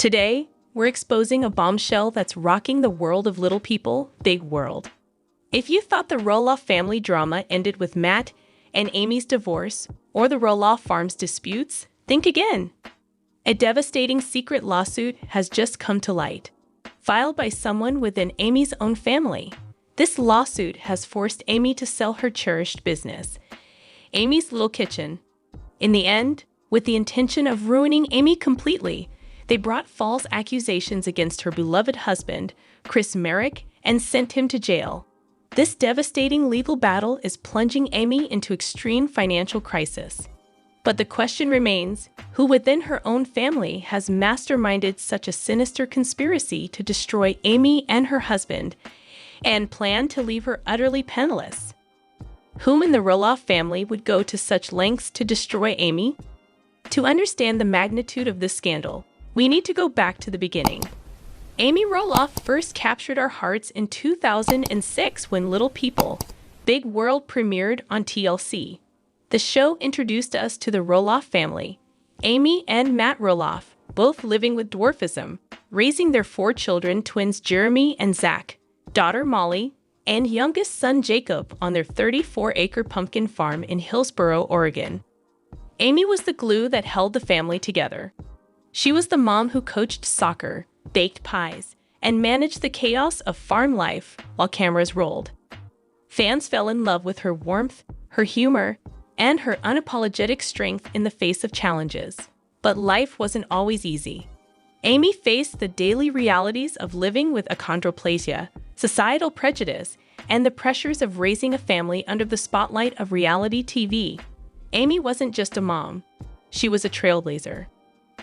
Today, we're exposing a bombshell that's rocking the world of little people, big world. If you thought the Roloff family drama ended with Matt and Amy's divorce or the Roloff farm's disputes, think again. A devastating secret lawsuit has just come to light, filed by someone within Amy's own family. This lawsuit has forced Amy to sell her cherished business, Amy's Little Kitchen. In the end, with the intention of ruining Amy completely, they brought false accusations against her beloved husband, Chris Merrick, and sent him to jail. This devastating legal battle is plunging Amy into extreme financial crisis. But the question remains, who within her own family has masterminded such a sinister conspiracy to destroy Amy and her husband and planned to leave her utterly penniless? Whom in the Roloff family would go to such lengths to destroy Amy? To understand the magnitude of this scandal, we need to go back to the beginning. Amy Roloff first captured our hearts in 2006 when Little People, Big World premiered on TLC. The show introduced us to the Roloff family, Amy and Matt Roloff, both living with dwarfism, raising their 4 children, twins Jeremy and Zach, daughter Molly, and youngest son Jacob on their 34-acre pumpkin farm in Hillsboro, Oregon. Amy was the glue that held the family together. She was the mom who coached soccer, baked pies, and managed the chaos of farm life while cameras rolled. Fans fell in love with her warmth, her humor, and her unapologetic strength in the face of challenges. But life wasn't always easy. Amy faced the daily realities of living with achondroplasia, societal prejudice, and the pressures of raising a family under the spotlight of reality TV. Amy wasn't just a mom. She was a trailblazer.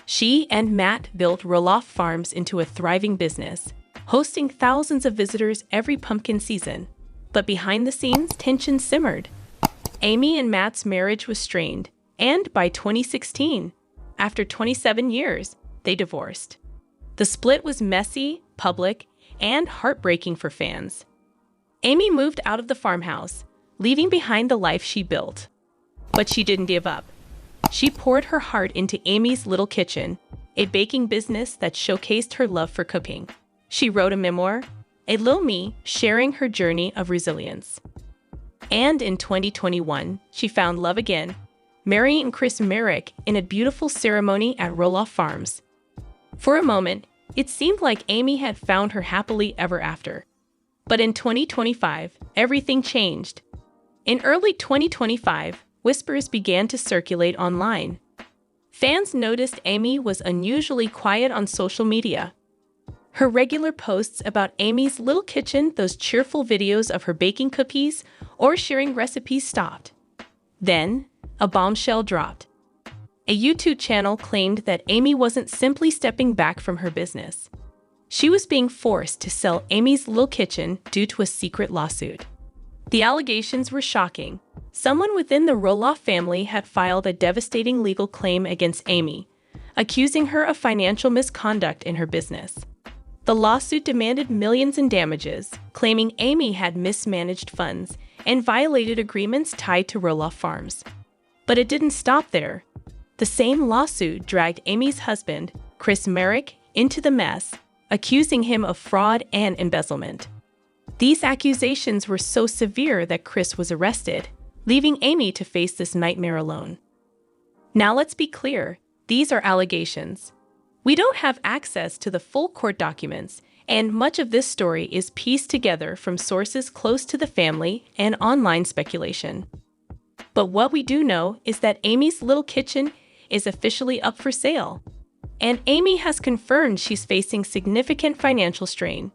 She and Matt built Roloff Farms into a thriving business, hosting thousands of visitors every pumpkin season. But behind the scenes, tension simmered. Amy and Matt's marriage was strained, and by 2016, after 27 years, they divorced. The split was messy, public, and heartbreaking for fans. Amy moved out of the farmhouse, leaving behind the life she built. But she didn't give up. She poured her heart into Amy's Little Kitchen, a baking business that showcased her love for cooking. She wrote a memoir, A Little Me, sharing her journey of resilience. And in 2021, she found love again, marrying Chris Merrick in a beautiful ceremony at Roloff Farms. For a moment, it seemed like Amy had found her happily ever after. But in 2025, everything changed. In early 2025, whispers began to circulate online. Fans noticed Amy was unusually quiet on social media. Her regular posts about Amy's Little Kitchen, those cheerful videos of her baking cookies or sharing recipes, stopped. Then, a bombshell dropped. A YouTube channel claimed that Amy wasn't simply stepping back from her business. She was being forced to sell Amy's Little Kitchen due to a secret lawsuit. The allegations were shocking. Someone within the Roloff family had filed a devastating legal claim against Amy, accusing her of financial misconduct in her business. The lawsuit demanded millions in damages, claiming Amy had mismanaged funds and violated agreements tied to Roloff Farms. But it didn't stop there. The same lawsuit dragged Amy's husband, Chris Merrick, into the mess, accusing him of fraud and embezzlement. These accusations were so severe that Chris was arrested, leaving Amy to face this nightmare alone. Now let's be clear, these are allegations. We don't have access to the full court documents, and much of this story is pieced together from sources close to the family and online speculation. But what we do know is that Amy's Little Kitchen is officially up for sale, and Amy has confirmed she's facing significant financial strain.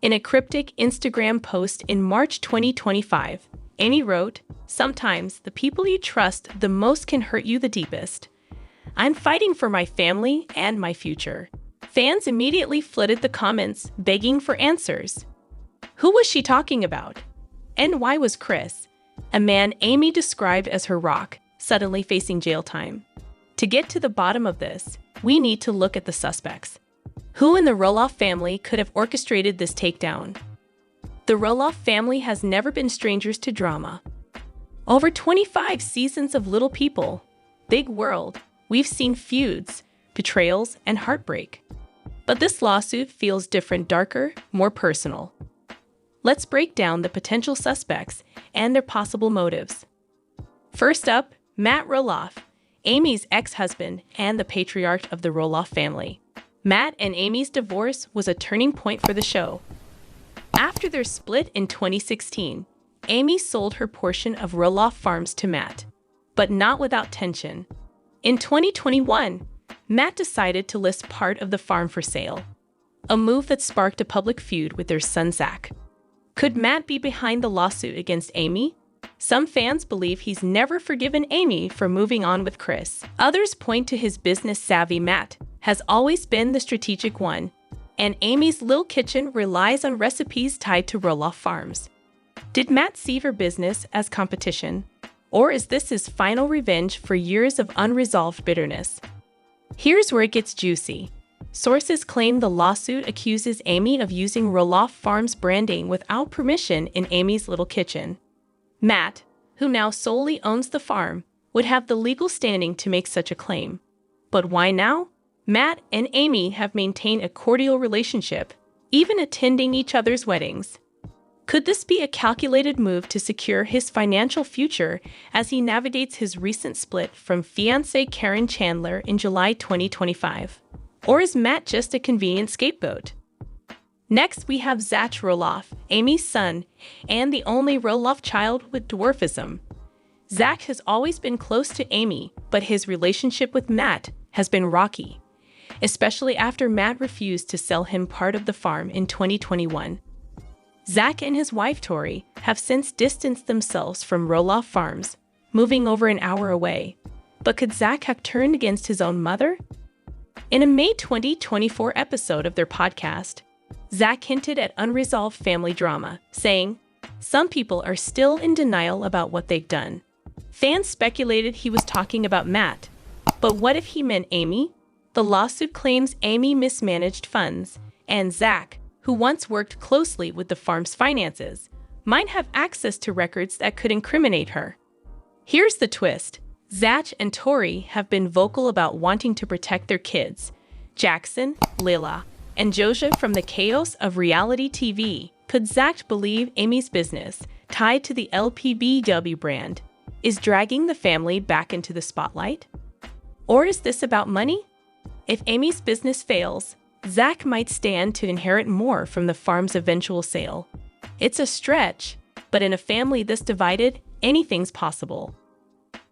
In a cryptic Instagram post in March 2025, Amy wrote, "Sometimes the people you trust the most can hurt you the deepest. I'm fighting for my family and my future." Fans immediately flooded the comments, begging for answers. Who was she talking about? And why was Chris, a man Amy described as her rock, suddenly facing jail time? To get to the bottom of this, we need to look at the suspects. Who in the Roloff family could have orchestrated this takedown? The Roloff family has never been strangers to drama. Over 25 seasons of Little People, Big World, we've seen feuds, betrayals, and heartbreak. But this lawsuit feels different, darker, more personal. Let's break down the potential suspects and their possible motives. First up, Matt Roloff, Amy's ex-husband and the patriarch of the Roloff family. Matt and Amy's divorce was a turning point for the show. After their split in 2016, Amy sold her portion of Roloff Farms to Matt, but not without tension. In 2021, Matt decided to list part of the farm for sale, a move that sparked a public feud with their son Zach. Could Matt be behind the lawsuit against Amy? Some fans believe he's never forgiven Amy for moving on with Chris. Others point to his business-savvy. Matt has always been the strategic one, and Amy's little kitchen relies on recipes tied to Roloff Farms. Did Matt see her business as competition? Or is this his final revenge for years of unresolved bitterness? Here's where it gets juicy. Sources claim the lawsuit accuses Amy of using Roloff Farms branding without permission in Amy's little kitchen. Matt, who now solely owns the farm, would have the legal standing to make such a claim. But why now? Matt and Amy have maintained a cordial relationship, even attending each other's weddings. Could this be a calculated move to secure his financial future as he navigates his recent split from fiancée Karen Chandler in July 2025? Or is Matt just a convenient scapegoat? Next, we have Zach Roloff, Amy's son, and the only Roloff child with dwarfism. Zach has always been close to Amy, but his relationship with Matt has been rocky, especially after Matt refused to sell him part of the farm in 2021. Zach and his wife Tori have since distanced themselves from Roloff Farms, moving over an hour away. But could Zach have turned against his own mother? In a May 2024 episode of their podcast, Zach hinted at unresolved family drama, saying, "Some people are still in denial about what they've done." Fans speculated he was talking about Matt, but what if he meant Amy? The lawsuit claims Amy mismanaged funds, and Zach, who once worked closely with the farm's finances, might have access to records that could incriminate her. Here's the twist. Zach and Tori have been vocal about wanting to protect their kids, Jackson, Lila, and Joseph, from the chaos of reality TV. Could Zach believe Amy's business, tied to the LPBW brand, is dragging the family back into the spotlight? Or is this about money? If Amy's business fails, Zach might stand to inherit more from the farm's eventual sale. It's a stretch, but in a family this divided, anything's possible.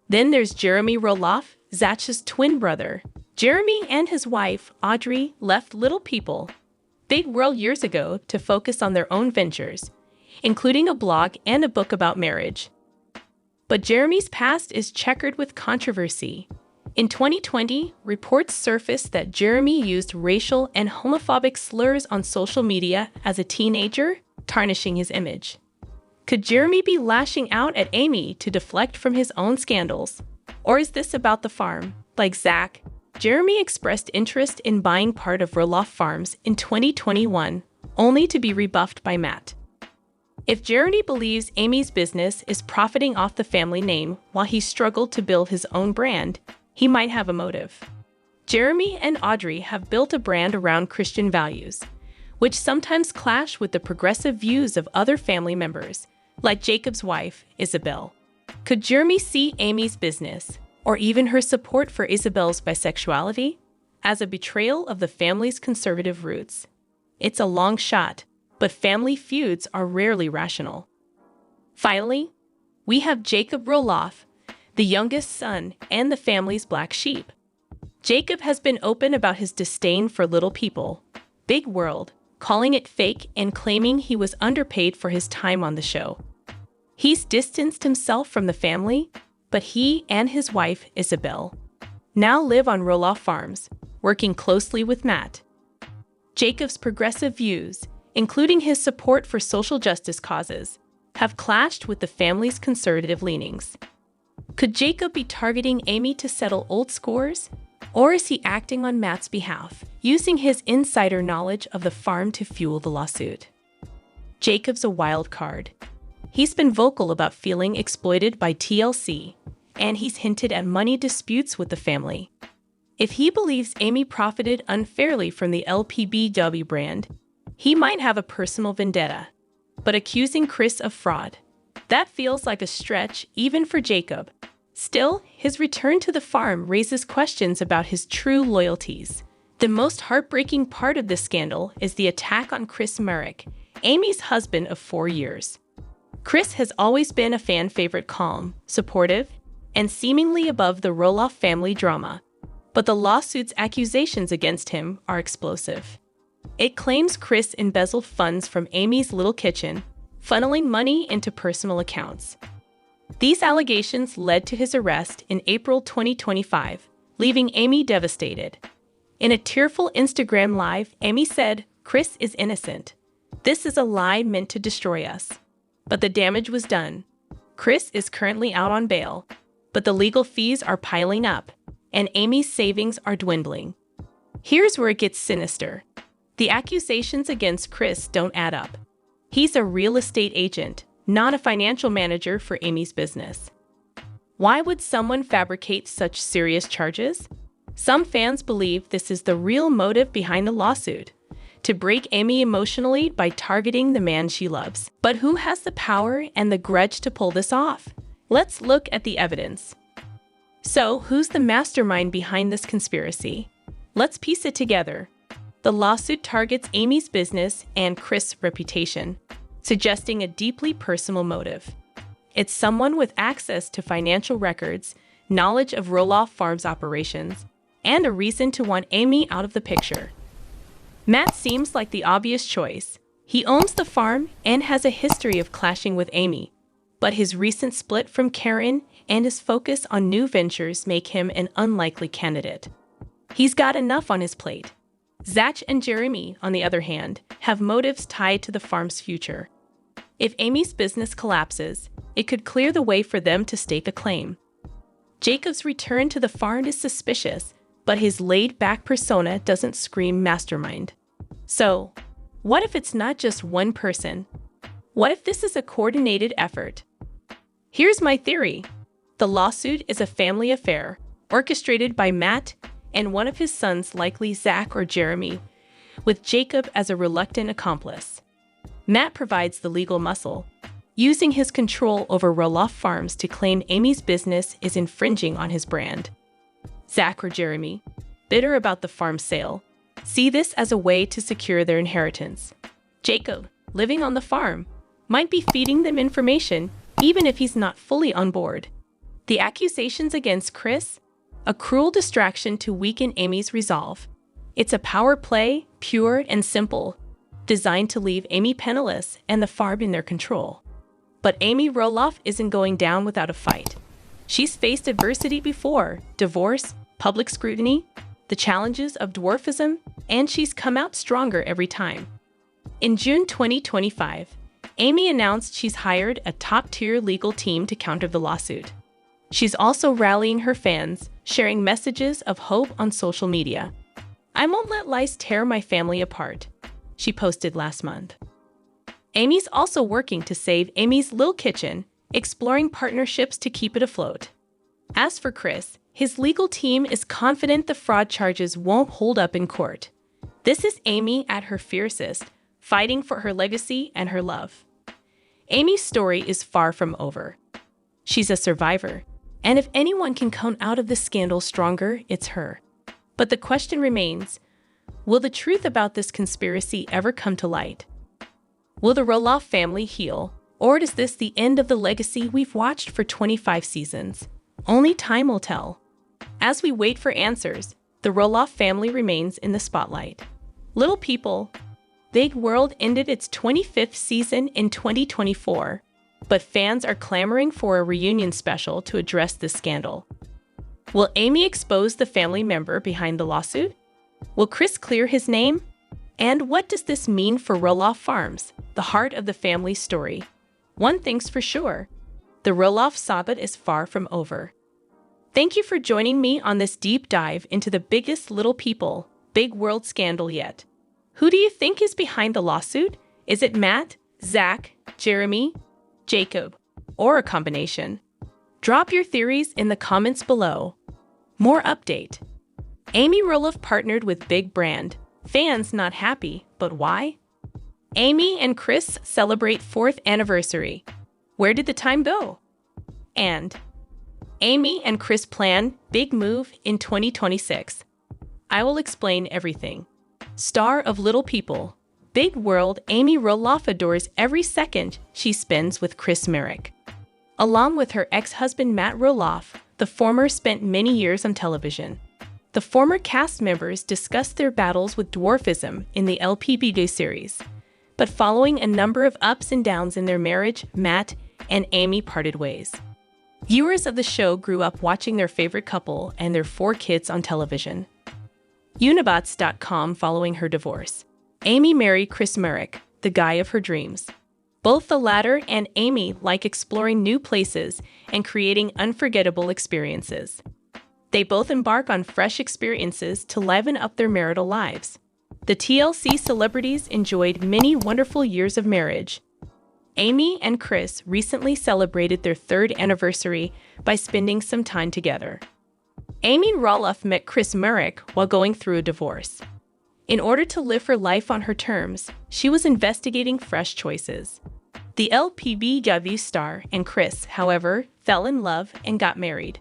Then there's Jeremy Roloff, Zach's twin brother. Jeremy and his wife, Audrey, left Little People, Big World years ago to focus on their own ventures, including a blog and a book about marriage. But Jeremy's past is checkered with controversy. In 2020, reports surfaced that Jeremy used racial and homophobic slurs on social media as a teenager, tarnishing his image. Could Jeremy be lashing out at Amy to deflect from his own scandals? Or is this about the farm? Like Zach, Jeremy expressed interest in buying part of Roloff Farms in 2021, only to be rebuffed by Matt. If Jeremy believes Amy's business is profiting off the family name while he struggled to build his own brand, he might have a motive. Jeremy and Audrey have built a brand around Christian values, which sometimes clash with the progressive views of other family members, like Jacob's wife, Isabel. Could Jeremy see Amy's business, or even her support for Isabel's bisexuality, as a betrayal of the family's conservative roots? It's a long shot, but family feuds are rarely rational. Finally, we have Jacob Roloff, the youngest son and the family's black sheep. Jacob has been open about his disdain for Little People, Big World, calling it fake and claiming he was underpaid for his time on the show. He's distanced himself from the family, but he and his wife, Isabel, now live on Roloff Farms, working closely with Matt. Jacob's progressive views, including his support for social justice causes, have clashed with the family's conservative leanings. Could Jacob be targeting Amy to settle old scores? Or is he acting on Matt's behalf, using his insider knowledge of the farm to fuel the lawsuit? Jacob's a wild card. He's been vocal about feeling exploited by TLC, and he's hinted at money disputes with the family. If he believes Amy profited unfairly from the LPBW brand, he might have a personal vendetta. But accusing Chris of fraud, that feels like a stretch even for Jacob. Still, his return to the farm raises questions about his true loyalties. The most heartbreaking part of this scandal is the attack on Chris Merrick, Amy's husband of 4 years. Chris has always been a fan favorite, calm, supportive, and seemingly above the Roloff family drama. But the lawsuit's accusations against him are explosive. It claims Chris embezzled funds from Amy's little kitchen, funneling money into personal accounts. These allegations led to his arrest in April 2025, leaving Amy devastated. In a tearful Instagram live, Amy said, "Chris is innocent. This is a lie meant to destroy us." But the damage was done. Chris is currently out on bail, but the legal fees are piling up, and Amy's savings are dwindling. Here's where it gets sinister. The accusations against Chris don't add up. He's a real estate agent, not a financial manager for Amy's business. Why would someone fabricate such serious charges? Some fans believe this is the real motive behind the lawsuit, to break Amy emotionally by targeting the man she loves. But who has the power and the grudge to pull this off? Let's look at the evidence. So, who's the mastermind behind this conspiracy? Let's piece it together. The lawsuit targets Amy's business and Chris' reputation, suggesting a deeply personal motive. It's someone with access to financial records, knowledge of Roloff Farms operations, and a reason to want Amy out of the picture. Matt seems like the obvious choice. He owns the farm and has a history of clashing with Amy, but his recent split from Karen and his focus on new ventures make him an unlikely candidate. He's got enough on his plate. Zach and Jeremy, on the other hand, have motives tied to the farm's future. If Amy's business collapses, it could clear the way for them to stake a claim. Jacob's return to the farm is suspicious, but his laid-back persona doesn't scream mastermind. So, what if it's not just one person? What if this is a coordinated effort? Here's my theory. The lawsuit is a family affair, orchestrated by Matt and one of his sons, likely Zach or Jeremy, with Jacob as a reluctant accomplice. Matt provides the legal muscle, using his control over Roloff Farms to claim Amy's business is infringing on his brand. Zach or Jeremy, bitter about the farm sale, see this as a way to secure their inheritance. Jacob, living on the farm, might be feeding them information even if he's not fully on board. The accusations against Chris? A cruel distraction to weaken Amy's resolve. It's a power play, pure and simple, designed to leave Amy penniless and the farm in their control. But Amy Roloff isn't going down without a fight. She's faced adversity before: divorce, public scrutiny, the challenges of dwarfism, and she's come out stronger every time. In June 2025, Amy announced she's hired a top-tier legal team to counter the lawsuit. She's also rallying her fans, sharing messages of hope on social media. "I won't let lies tear my family apart," she posted last month. Amy's also working to save Amy's Lil Kitchen, exploring partnerships to keep it afloat. As for Chris, his legal team is confident the fraud charges won't hold up in court. This is Amy at her fiercest, fighting for her legacy and her love. Amy's story is far from over. She's a survivor, and if anyone can come out of this scandal stronger, it's her. But the question remains, will the truth about this conspiracy ever come to light? Will the Roloff family heal, or is this the end of the legacy we've watched for 25 seasons? Only time will tell. As we wait for answers, the Roloff family remains in the spotlight. Little People, Big World ended its 25th season in 2024, but fans are clamoring for a reunion special to address this scandal. Will Amy expose the family member behind the lawsuit? Will Chris clear his name? And what does this mean for Roloff Farms, the heart of the family's story? One thing's for sure, the Roloff saga is far from over. Thank you for joining me on this deep dive into the biggest Little People, Big World scandal yet. Who do you think is behind the lawsuit? Is it Matt, Zach, Jeremy, Jacob, or a combination? Drop your theories in the comments below. More update. Amy Roloff partnered with big brand. Fans not happy, but why? Amy and Chris celebrate 4th anniversary. Where did the time go? And Amy and Chris plan big move in 2026. I will explain everything. Star of Little People, Big World, Amy Roloff adores every second she spends with Chris Marek. Along with her ex-husband Matt Roloff, the former spent many years on television. The former cast members discussed their battles with dwarfism in the LPBW series. But following a number of ups and downs in their marriage, Matt and Amy parted ways. Viewers of the show grew up watching their favorite couple and their 4 kids on television. Unibots.com following her divorce. Amy married Chris Marek, the guy of her dreams. Both the latter and Amy like exploring new places and creating unforgettable experiences. They both embark on fresh experiences to liven up their marital lives. The TLC celebrities enjoyed many wonderful years of marriage. Amy and Chris recently celebrated their 3rd anniversary by spending some time together. Amy Roloff met Chris Marek while going through a divorce. In order to live her life on her terms, she was investigating fresh choices. The LPBW star and Chris, however, fell in love and got married.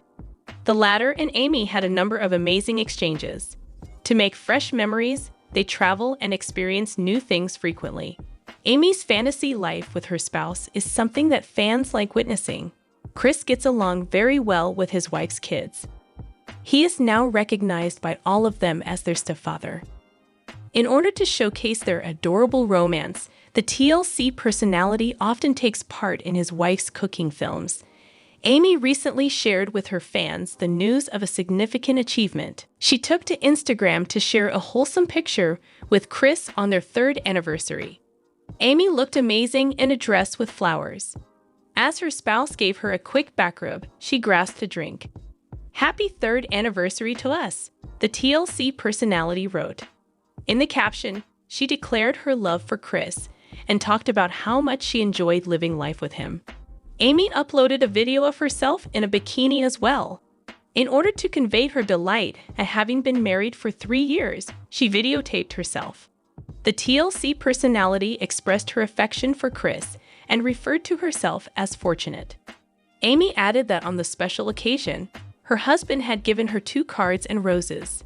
The latter and Amy had a number of amazing exchanges. To make fresh memories, they travel and experience new things frequently. Amy's fantasy life with her spouse is something that fans like witnessing. Chris gets along very well with his wife's kids. He is now recognized by all of them as their stepfather. In order to showcase their adorable romance, the TLC personality often takes part in his wife's cooking films. Amy recently shared with her fans the news of a significant achievement. She took to Instagram to share a wholesome picture with Chris on their 3rd anniversary. Amy looked amazing in a dress with flowers. As her spouse gave her a quick back rub, she grasped a drink. "Happy 3rd anniversary to us," the TLC personality wrote. In the caption, she declared her love for Chris and talked about how much she enjoyed living life with him. Amy uploaded a video of herself in a bikini as well. In order to convey her delight at having been married for 3 years, she videotaped herself. The TLC personality expressed her affection for Chris and referred to herself as fortunate. Amy added that on the special occasion, her husband had given her 2 cards and roses.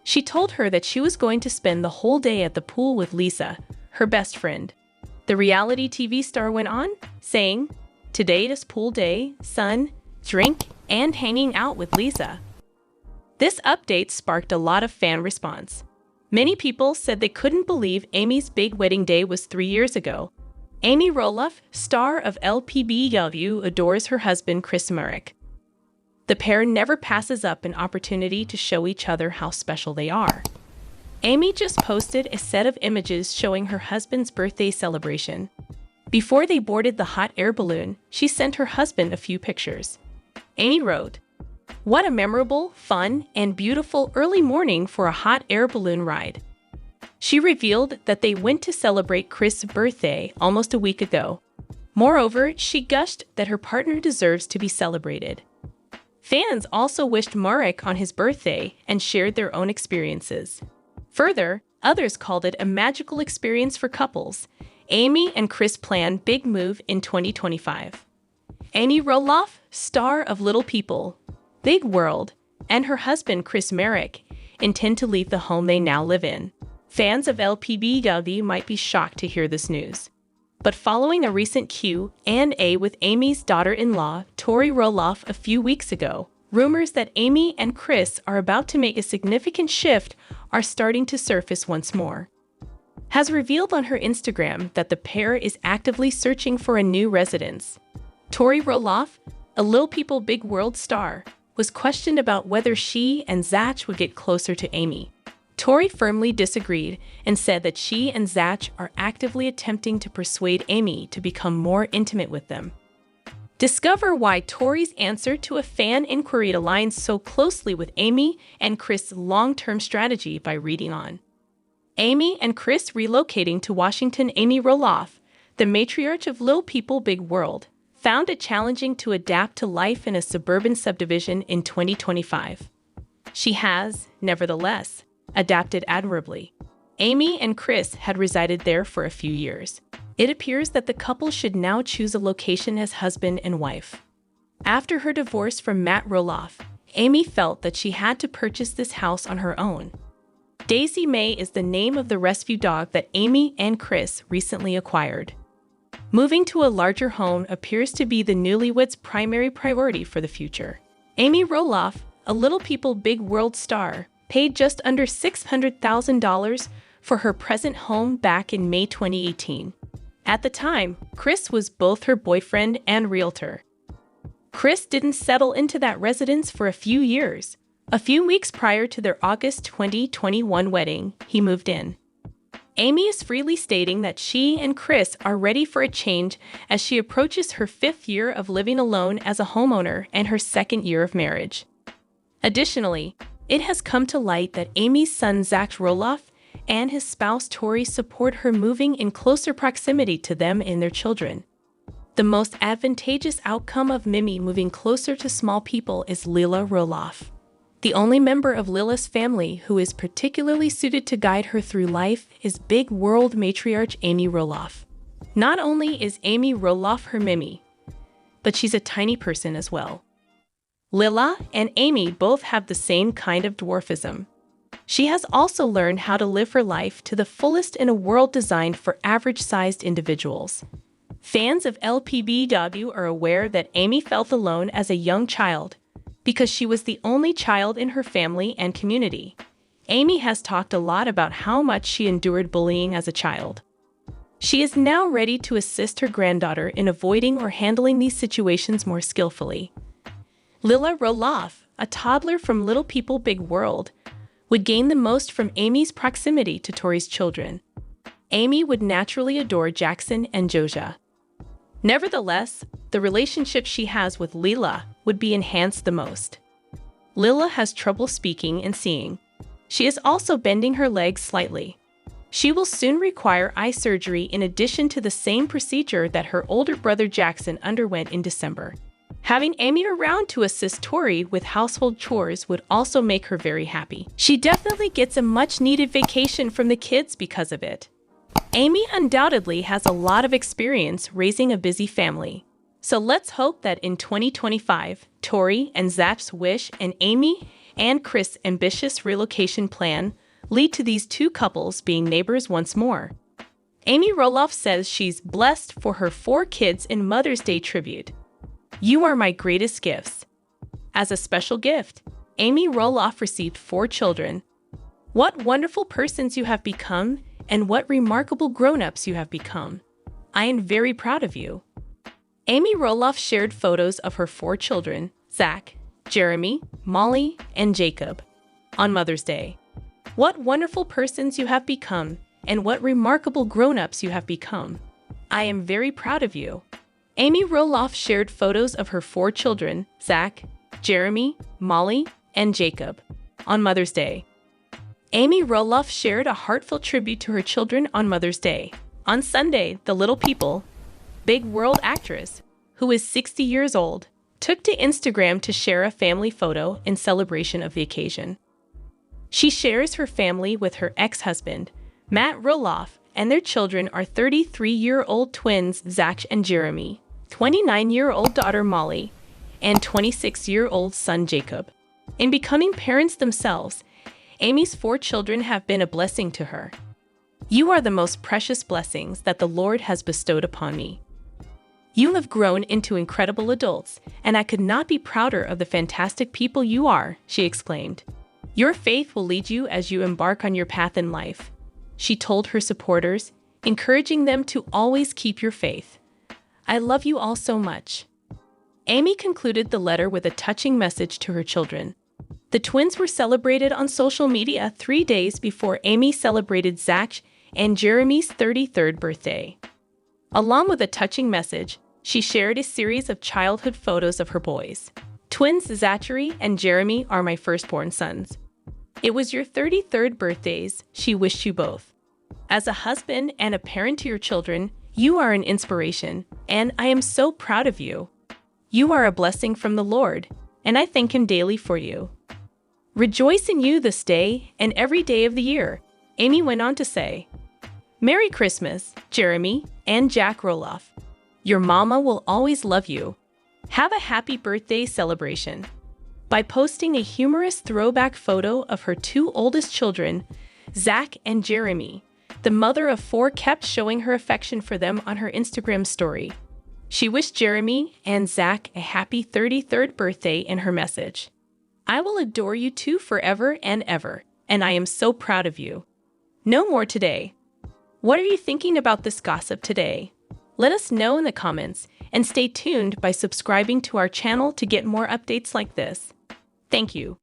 She told her that she was going to spend the whole day at the pool with Lisa, her best friend. The reality TV star went on, saying, "Today is pool day, sun, drink, and hanging out with Lisa." This update sparked a lot of fan response. Many people said they couldn't believe Amy's big wedding day was 3 years ago. Amy Roloff, star of LPBW, adores her husband Chris Marek. The pair never passes up an opportunity to show each other how special they are. Amy just posted a set of images showing her husband's birthday celebration. Before they boarded the hot air balloon, she sent her husband a few pictures. Amy wrote, "What a memorable, fun, and beautiful early morning for a hot air balloon ride." She revealed that they went to celebrate Chris' birthday almost a week ago. Moreover, she gushed that her partner deserves to be celebrated. Fans also wished Marek on his birthday and shared their own experiences. Further, others called it a magical experience for couples. Amy and Chris plan big move in 2025. Amy Roloff, star of Little People, Big World, and her husband Chris Marek intend to leave the home they now live in. Fans of LPBW might be shocked to hear this news. But following a recent Q&A with Amy's daughter-in-law, Tori Roloff, a few weeks ago, rumors that Amy and Chris are about to make a significant shift are starting to surface once more. Has revealed on her Instagram that the pair is actively searching for a new residence. Tori Roloff, a Little People Big World star, was questioned about whether she and Zach would get closer to Amy. Tori firmly disagreed and said that she and Zach are actively attempting to persuade Amy to become more intimate with them. Discover why Tori's answer to a fan inquiry aligns so closely with Amy and Chris' long-term strategy by reading on. Amy and Chris relocating to Washington. Amy Roloff, the matriarch of Little People Big World, found it challenging to adapt to life in a suburban subdivision in 2025. She has, nevertheless, adapted admirably. Amy and Chris had resided there for a few years. It appears that the couple should now choose a location as husband and wife. After her divorce from Matt Roloff, Amy felt that she had to purchase this house on her own. Daisy May is the name of the rescue dog that Amy and Chris recently acquired. Moving to a larger home appears to be the newlyweds' primary priority for the future. Amy Roloff, a Little People Big World star, paid just under $600,000 for her present home back in May 2018. At the time, Chris was both her boyfriend and realtor. Chris didn't settle into that residence for a few years. A few weeks prior to their August 2021 wedding, he moved in. Amy is freely stating that she and Chris are ready for a change as she approaches her 5th year of living alone as a homeowner and her 2nd year of marriage. Additionally, it has come to light that Amy's son Zach Roloff and his spouse Tori support her moving in closer proximity to them and their children. The most advantageous outcome of Mimi moving closer to small people is Lila Roloff. The only member of Lila's family who is particularly suited to guide her through life is big world matriarch Amy Roloff. Not only is Amy Roloff her Mimi, but she's a tiny person as well. Lila and Amy both have the same kind of dwarfism. She has also learned how to live her life to the fullest in a world designed for average-sized individuals. Fans of LPBW are aware that Amy felt alone as a young child because she was the only child in her family and community. Amy has talked a lot about how much she endured bullying as a child. She is now ready to assist her granddaughter in avoiding or handling these situations more skillfully. Lila Roloff, a toddler from Little People Big World, would gain the most from Amy's proximity to Tori's children. Amy would naturally adore Jackson and Joja. Nevertheless, the relationship she has with Lila would be enhanced the most. Lila has trouble speaking and seeing. She is also bending her legs slightly. She will soon require eye surgery in addition to the same procedure that her older brother Jackson underwent in December. Having Amy around to assist Tori with household chores would also make her very happy. She definitely gets a much-needed vacation from the kids because of it. Amy undoubtedly has a lot of experience raising a busy family. So let's hope that in 2025, Tori and Zach's wish and Amy and Chris' ambitious relocation plan lead to these two couples being neighbors once more. Amy Roloff says she's blessed for her 4 kids in Mother's Day tribute. "You are my greatest gifts." As a special gift, Amy Roloff received 4 children. "What wonderful persons you have become, and what remarkable grown-ups you have become. I am very proud of you." Amy Roloff shared photos of her 4 children, Zach, Jeremy, Molly, and Jacob, on Mother's Day. "What wonderful persons you have become, and what remarkable grown-ups you have become. I am very proud of you." Amy Roloff shared photos of her 4 children, Zach, Jeremy, Molly, and Jacob, on Mother's Day. Amy Roloff shared a heartfelt tribute to her children on Mother's Day. On Sunday, the Little People Big World actress, who is 60 years old, took to Instagram to share a family photo in celebration of the occasion. She shares her family with her ex-husband, Matt Roloff, and their children are 33-year-old twins Zach and Jeremy, 29-year-old daughter Molly, and 26-year-old son Jacob. In becoming parents themselves, Amy's 4 children have been a blessing to her. "You are the most precious blessings that the Lord has bestowed upon me. You have grown into incredible adults, and I could not be prouder of the fantastic people you are," she exclaimed. "Your faith will lead you as you embark on your path in life," she told her supporters, encouraging them to always keep your faith. "I love you all so much." Amy concluded the letter with a touching message to her children. The twins were celebrated on social media 3 days before Amy celebrated Zach and Jeremy's 33rd birthday. Along with a touching message, she shared a series of childhood photos of her boys. "Twins Zachary and Jeremy are my firstborn sons. It was your 33rd birthdays, she wished you both. As a husband and a parent to your children, you are an inspiration, and I am so proud of you. You are a blessing from the Lord, and I thank Him daily for you." Rejoice in you this day and every day of the year, Amy went on to say. Merry Christmas, Jeremy and Jack Roloff. Your mama will always love you. Have a happy birthday celebration. By posting a humorous throwback photo of her two oldest children, Zach and Jeremy, the mother of four kept showing her affection for them on her Instagram story. She wished Jeremy and Zach a happy 33rd birthday in her message. I will adore you two forever and ever, and I am so proud of you. No more today. What are you thinking about this gossip today? Let us know in the comments, and stay tuned by subscribing to our channel to get more updates like this. Thank you.